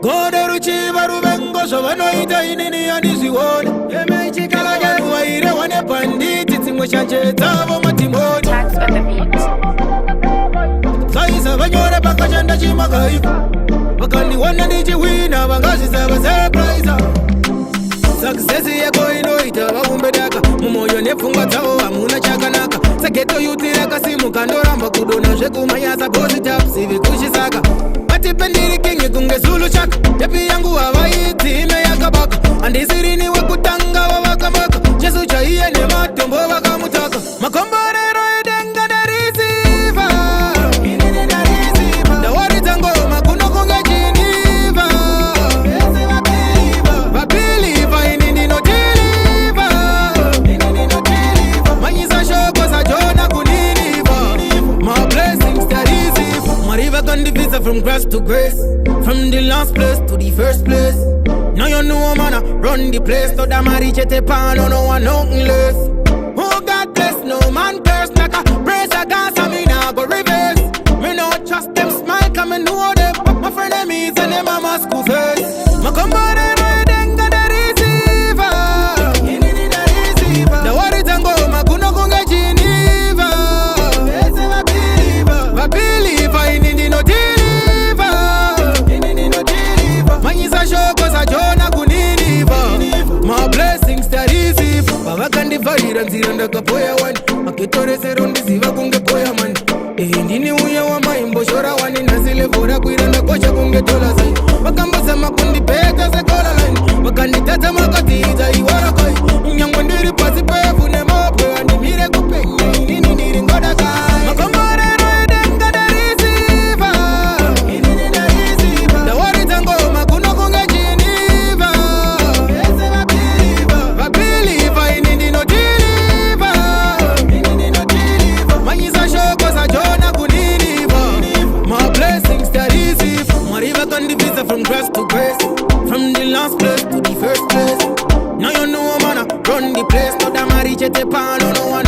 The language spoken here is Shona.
Gode ruchi baru bengo so vano ita inini anisi wole. Eme chikala genu wa ire wane panditi timu shache tavo matimoni. Tax on the beat. Saisa vanyore baka chanda chimakai. Bakandi wana niji wina bangazi saba surprise. Success yako inoita wakumbedaka. Mumoyo nefunga tao amuna chakanaka. Saketo yutiraka simu kandoramba kudona sheku mayasa positive sivi kushisaka. Matipendiri kingi kunge sulu chaka. Yapi yangu hawaiti ime yakabaka. Andisirini wakutanga wawakamaka. Jesu chaiye ne matombo wakamutaka. Makomborero edenga na receiver. Inini na receiver. Dawari tango makuno kunge jiniva. Ese wapiliva inini no deliver. Inini no deliver. Manyisa shoko sa jona kuniniva. My blessings that easy. Mariva gandhi visa from grass to grace. From the last place to the first place. Now you know man, run the place. So that marry chete pan, no one nothing less. Oh God bless, no man curse. Naka praise against me now go reverse. Me no trust them smile, come and know them. My friend them is and them mama school first. My compare denga the receiver. Inini the receiver. The worry tango makuno kunga Geneva. Ese wapiliva inini no deliver. Inini no deliver. Manyisa shoko sa jona kuniniva. My blessings that easy. Baba kandi vaira nziranda kapoya wani. Makitore serondi ziva kunge poya mani. Ndini uya wa maimbo shora wani. Nasile vora kuiranda kocha kunge tola zai. Wakamboza makundi peta se kola line. Wakandi tata makatiza iwara kai. Nyangwandiri pasi pefu ne mopwe. Wani mire kupenye nini niri ngoda kai. Makombore roe denga da receiver. Inini da receiver. Da wari tango makuno kunge Geneva. Ese wapiliva inini no deliver. Inini no deliver. Manyisa shoko sa jona kuniniva. My blessings that easy. Mariva kandi visa from grass to grace. From the last place to the first place. Now you know man, run the place. So that marry chete pan, no one